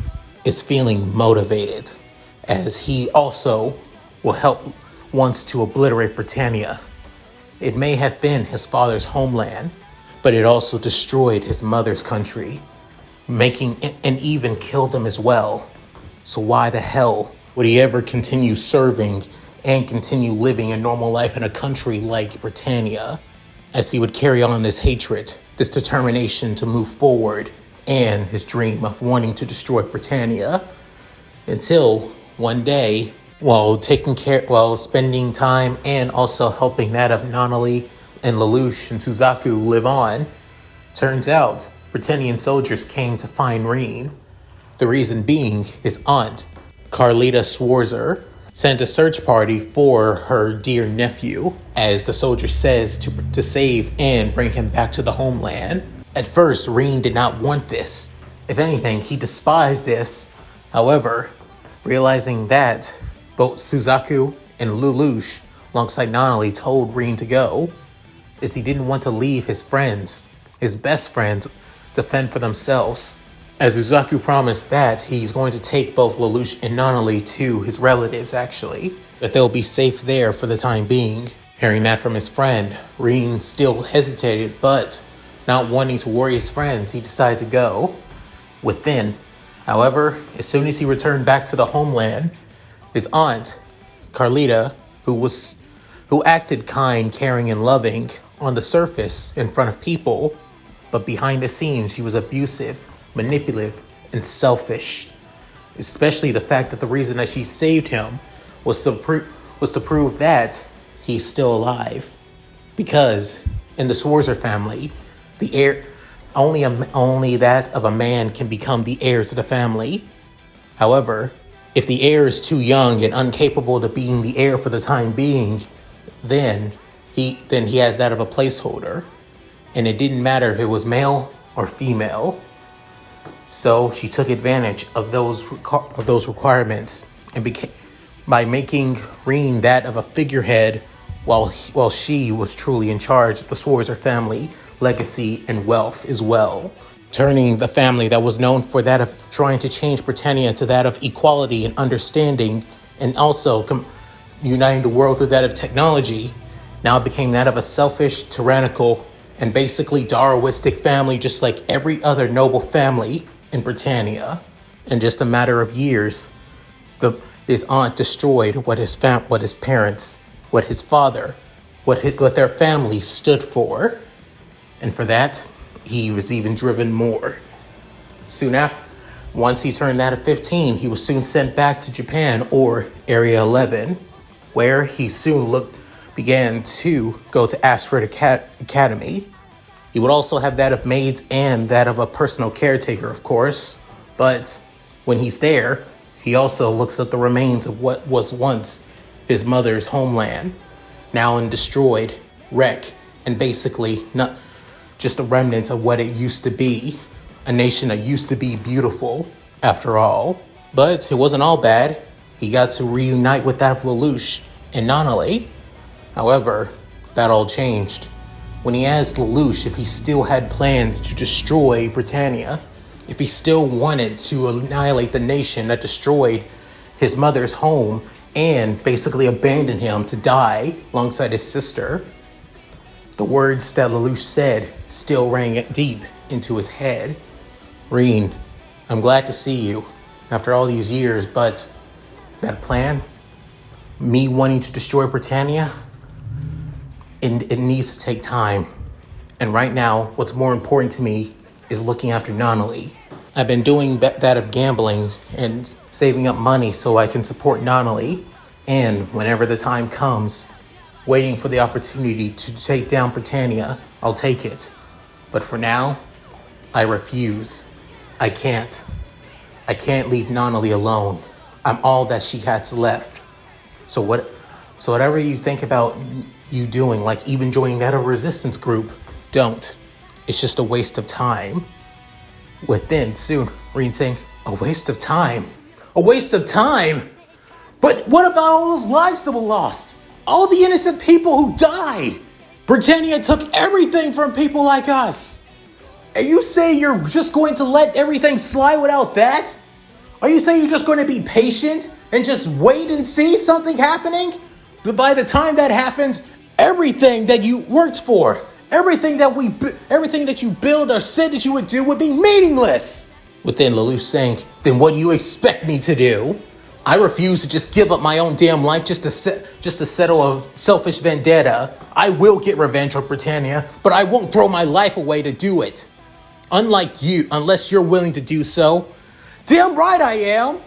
is feeling motivated, as he also wants to obliterate Britannia. It may have been his father's homeland, but it also destroyed his mother's country, and even killed them as well. So why the hell would he ever continue serving and continue living a normal life in a country like Britannia, as he would carry on this hatred, this determination to move forward, and his dream of wanting to destroy Britannia, until one day, while spending time and also helping that of Nanali and Lelouch and Suzaku live on, turns out Britannian soldiers came to find Rin. The reason being his aunt, Carlita Schwarzer, sent a search party for her dear nephew, as the soldier says, to save and bring him back to the homeland. At first, Rin did not want this. If anything, he despised this. However, realizing that both Suzaku and Lelouch, alongside Nanali, told Rin to go, as he didn't want to leave his friends, his best friends, to fend for themselves. As Suzaku promised that he's going to take both Lelouch and Nanali to his relatives, actually, that they'll be safe there for the time being. Hearing that from his friend, Rin still hesitated, but not wanting to worry his friends, he decided to go within. However, as soon as he returned back to the homeland, his aunt, Carlita, who acted kind, caring, and loving on the surface in front of people, but behind the scenes she was abusive, manipulative, and selfish. Especially the fact that the reason that she saved him was to prove that he's still alive. Because in the Schwarzer family, the heir only that of a man can become the heir to the family. However, if the heir is too young and incapable of being the heir for the time being, then he has that of a placeholder. And it didn't matter if it was male or female. So she took advantage of those requirements and by making Rin that of a figurehead, while she was truly in charge of the Schwarzer family legacy and wealth as well, turning the family that was known for that of trying to change Britannia to that of equality and understanding, and also uniting the world through that of technology, now became that of a selfish, tyrannical, and basically Darwinistic family, just like every other noble family in Britannia. In just a matter of years, his aunt destroyed what his parents, what his father, what their family stood for. And for that, he was even driven more. Soon after, once he turned that of 15, he was soon sent back to Japan, or Area 11, where he soon began to go to Ashford Academy. He would also have that of maids and that of a personal caretaker, of course. But when he's there, he also looks at the remains of what was once his mother's homeland, now in destroyed wreck, and basically not just a remnant of what it used to be, a nation that used to be beautiful, after all. But it wasn't all bad. He got to reunite with that of Lelouch and Nonale. However, that all changed when he asked Lelouch if he still had plans to destroy Britannia, if he still wanted to annihilate the nation that destroyed his mother's home and basically abandoned him to die alongside his sister. The words that Lelouch said still rang deep into his head. Reen, I'm glad to see you after all these years, but that plan, me wanting to destroy Britannia, it needs to take time. And right now, what's more important to me is looking after Nonale. I've been doing that of gambling and saving up money so I can support Nonale. And whenever the time comes, waiting for the opportunity to take down Britannia, I'll take it. But for now, I refuse. I can't leave Nonale alone. I'm all that she has left. So whatever you think about you doing, like even joining that resistance group, don't. It's just a waste of time. Within soon, Reen saying, a waste of time? A waste of time? But what about all those lives that were lost? All the innocent people who died? Britannia took everything from people like us. Are you saying you're just going to let everything slide without that? Are you saying you're just going to be patient and just wait and see something happening? But by the time that happens, everything that you worked for, everything that you build or said that you would do would be meaningless. Within Lelouch saying, then what do you expect me to do? I refuse to just give up my own damn life just to settle a selfish vendetta. I will get revenge on Britannia, but I won't throw my life away to do it. Unlike you, unless you're willing to do so. Damn right I am.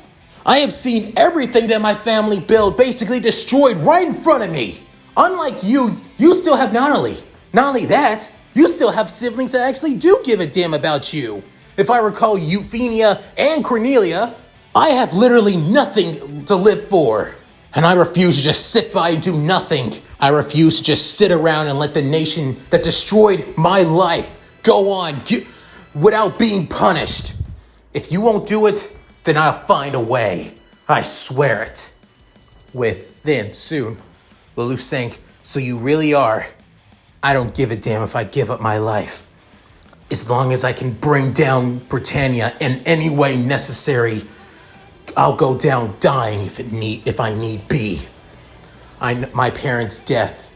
I have seen everything that my family built basically destroyed right in front of me. Unlike you, you still have Nonale. Not only that, you still have siblings that actually do give a damn about you. If I recall Euphemia and Cornelia, I have literally nothing to live for. And I refuse to just sit by and do nothing. I refuse to just sit around and let the nation that destroyed my life go on without being punished. If you won't do it, then I'll find a way. I swear it. With then soon, Lelouch saying, so you really are. I don't give a damn if I give up my life. As long as I can bring down Britannia in any way necessary, I'll go down dying if I need be. My parents' death,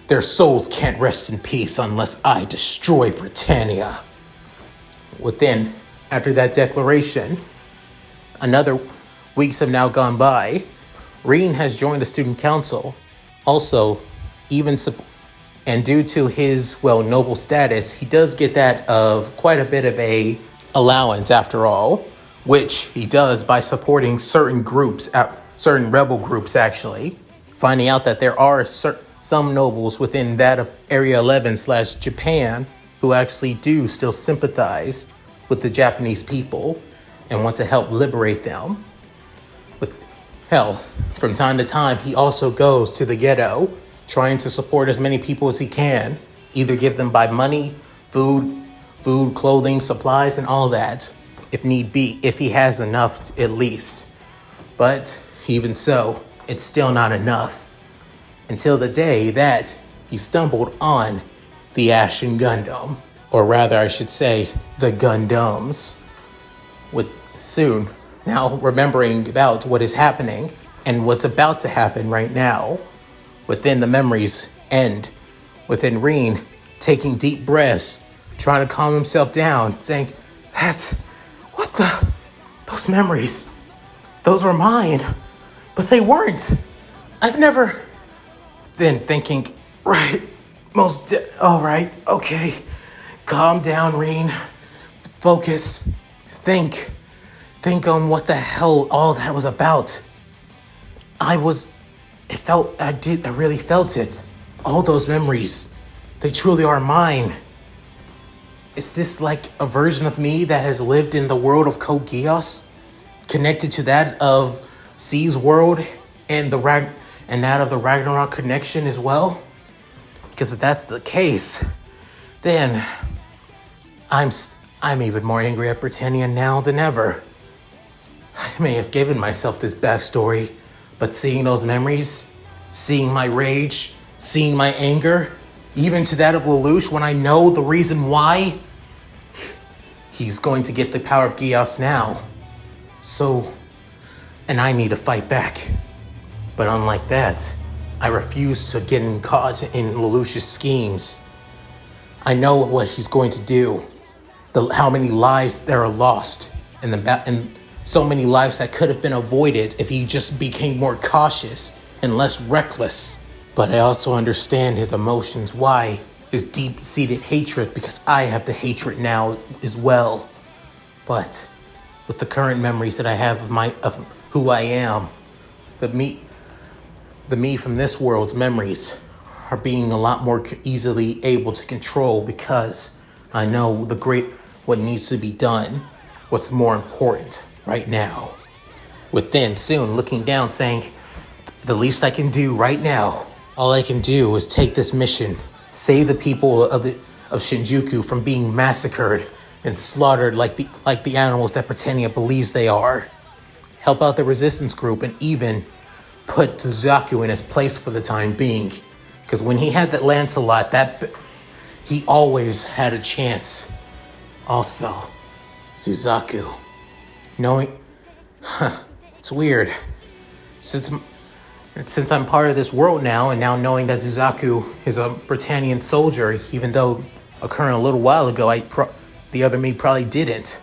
their souls can't rest in peace unless I destroy Britannia. Within, after that declaration, another weeks have now gone by. Reen has joined the student council. Also, and due to his, noble status, he does get that of quite a bit of a allowance after all, which he does by supporting certain rebel groups actually. Finding out that there are some nobles within that of Area 11/Japan who actually do still sympathize with the Japanese people and want to help liberate them. From time to time, he also goes to the ghetto, trying to support as many people as he can, either give them by money, food, clothing, supplies, and all that, if need be, if he has enough at least. But even so, it's still not enough. Until the day that he stumbled on the Ashen Gundam, or rather I should say, the Gundams. Now remembering about what is happening and what's about to happen right now, within the memories end, within Reen taking deep breaths, trying to calm himself down, saying, those memories, those were mine, but they weren't. I've never, then thinking, all right, okay, calm down, Reen, focus, think on what the hell all that was about. I really felt it. All those memories, they truly are mine. is this like a version of me that has lived in the world of Code Geass, connected to that of C's world and and that of the Ragnarok connection as well? Because if that's the case, then I'm even more angry at Britannia now than ever. I may have given myself this backstory, but seeing those memories, seeing my rage, seeing my anger, even to that of Lelouch, when I know the reason why, he's going to get the power of Geass now. So, and I need to fight back. But unlike that, I refuse to get caught in Lelouch's schemes. I know what he's going to do. How many lives there are lost, and so many lives that could have been avoided if he just became more cautious and less reckless. But I also understand his emotions, why his deep-seated hatred, because I have the hatred now as well. But with the current memories that I have of who I am, the me from this world's memories are being a lot more easily able to control, because I know what needs to be done, what's more important right now. Within soon looking down saying, the least I can do right now, all I can do is take this mission, save the people of Shinjuku from being massacred and slaughtered like the animals that Britannia believes they are. Help out the resistance group and even put Suzaku in his place for the time being. Because when he had that Lancelot, he always had a chance. Also, Suzaku, it's weird. Since I'm part of this world now, and now knowing that Suzaku is a Britannian soldier, even though occurring a little while ago, the other me probably didn't.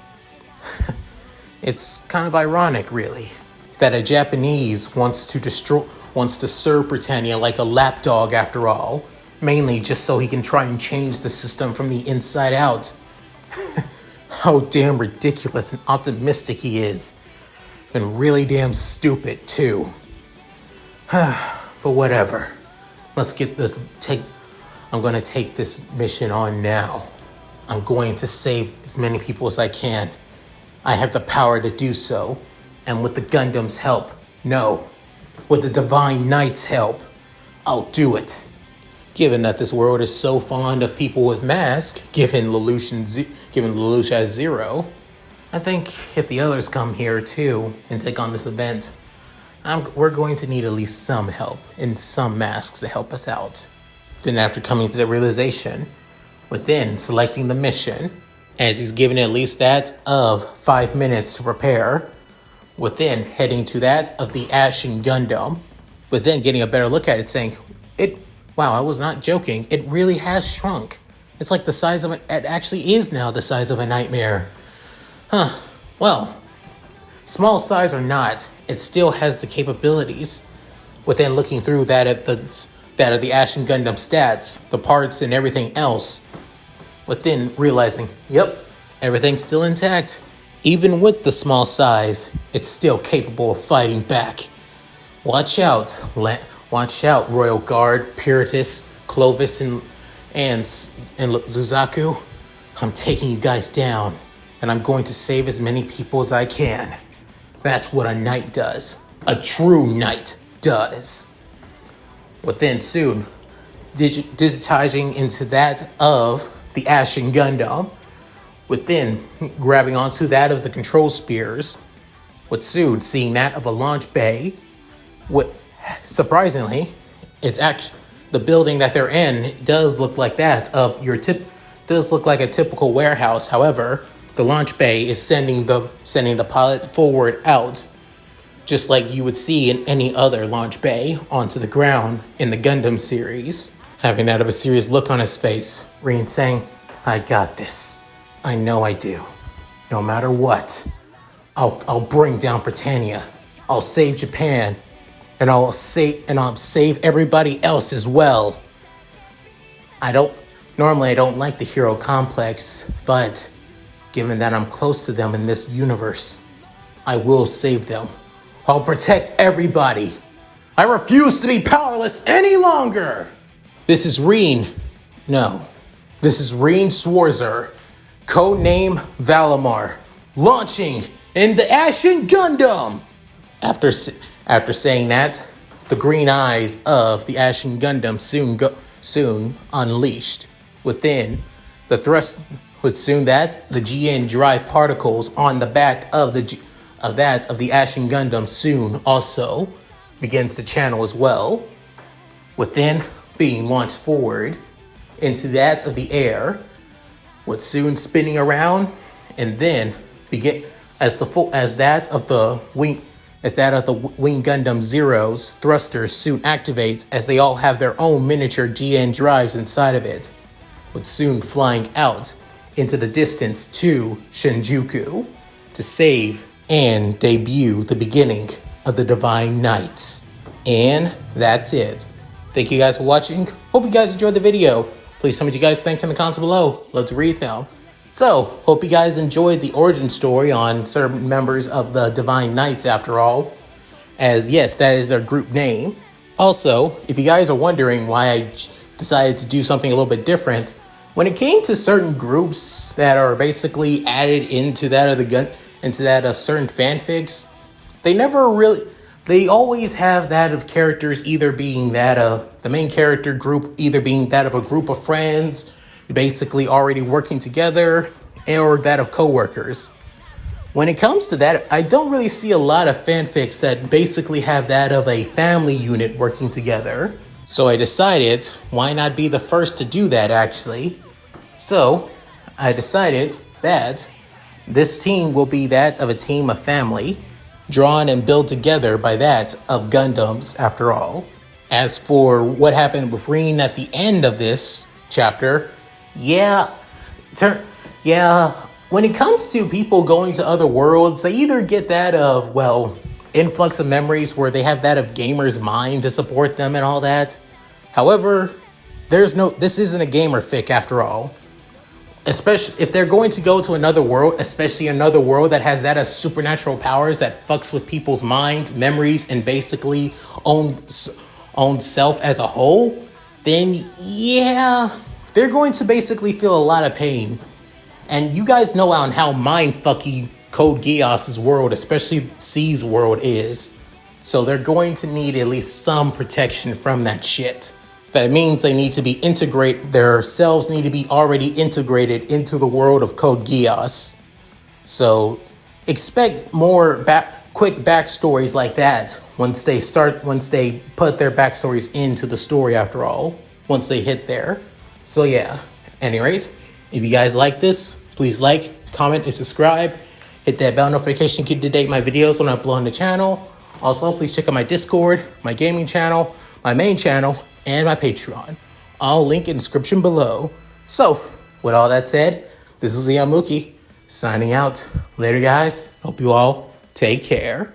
It's kind of ironic, really, that a Japanese wants to serve Britannia like a lapdog after all, mainly just so he can try and change the system from the inside out. How damn ridiculous and optimistic he is. And really damn stupid, too. But whatever. Let's get this. I'm going to take this mission on now. I'm going to save as many people as I can. I have the power to do so. And with the Gundam's help, no. With the Divine Knight's help, I'll do it. Given that this world is so fond of people with masks, given Lelouch as Zero, I think if the others come here too and take on this event, we're going to need at least some help and some masks to help us out. Then after coming to the realization, within selecting the mission, as he's given at least that of 5 minutes to prepare, within heading to that of the Ashen Gundam, but then getting a better look at it, saying, wow, I was not joking. It really has shrunk. It's like the size of it actually is now the size of a nightmare. Well, small size or not, it still has the capabilities. Within looking through that of the Ashen Gundam stats, the parts and everything else, within realizing, yep, everything's still intact. Even with the small size, it's still capable of fighting back. Watch out, Royal Guard, Piratus, Clovis, and Suzaku. I'm taking you guys down, and I'm going to save as many people as I can. That's what a knight does. A true knight does. Within soon, digitizing into that of the Ashen Gundam, within grabbing onto that of the control spears, with soon seeing that of a launch bay. Surprisingly, it's actually the building that they're in does look like that of does look like a typical warehouse. However, the launch bay is sending the pilot forward out, just like you would see in any other launch bay, onto the ground in the Gundam series. Having that of a serious look on his face, Rin saying, I got this. I know I do. No matter what, I'll bring down Britannia. I'll save Japan. And I'll save everybody else as well. Normally I don't like the hero complex, but given that I'm close to them in this universe, I will save them. I'll protect everybody. I refuse to be powerless any longer. This is Reen. No, this is Reen Swarzer. Codename Valimar, launching in the Ashen Gundam. After saying that, the green eyes of the Ashen Gundam soon unleashed. Within the thrust, with soon that the GN drive particles on the back of the Ashen Gundam soon also begins to channel as well. Within being launched forward into that of the air, with soon spinning around, and then begin as that of the Wing Gundam Zero's thrusters soon activates, as they all have their own miniature GN drives inside of it, with soon flying out into the distance to Shinjuku to save and debut the beginning of the Divine Knights. And that's it. Thank you guys for watching. Hope you guys enjoyed the video. Please tell me what you guys think in the comments below. Love to read them. So, hope you guys enjoyed the origin story on certain members of the Divine Knights after all. As yes, that is their group name. Also, if you guys are wondering why I decided to do something a little bit different, when it came to certain groups that are basically added into that of certain fanfics, they always have that of characters either being that of the main character group, either being that of a group of friends, basically already working together, or that of coworkers. When it comes to that, I don't really see a lot of fanfics that basically have that of a family unit working together. So I decided, why not be the first to do that actually? So I decided that this team will be that of a team of family, drawn and built together by that of Gundams after all. As for what happened with Reen at the end of this chapter, when it comes to people going to other worlds, they either get that of, well, influx of memories where they have that of gamer's mind to support them and all that. However, this isn't a gamer fic after all. Especially if they're going to go to another world, especially another world that has that as supernatural powers that fucks with people's minds, memories, and basically own self as a whole, then yeah, they're going to basically feel a lot of pain. And you guys know on how mindfucky Code Geass' world, especially C's world, is. So they're going to need at least some protection from that shit. That means they need to be their selves need to be already integrated into the world of Code Geass. So expect more quick backstories like that once they put their backstories into the story after all, once they hit there. So yeah, at any rate, if you guys like this, please like, comment, and subscribe. Hit that bell notification to keep to date my videos when I upload on the channel. Also, please check out my Discord, my gaming channel, my main channel, and my Patreon. I'll link in the description below. So, with all that said, this is Liam Mookie, signing out. Later, guys. Hope you all take care.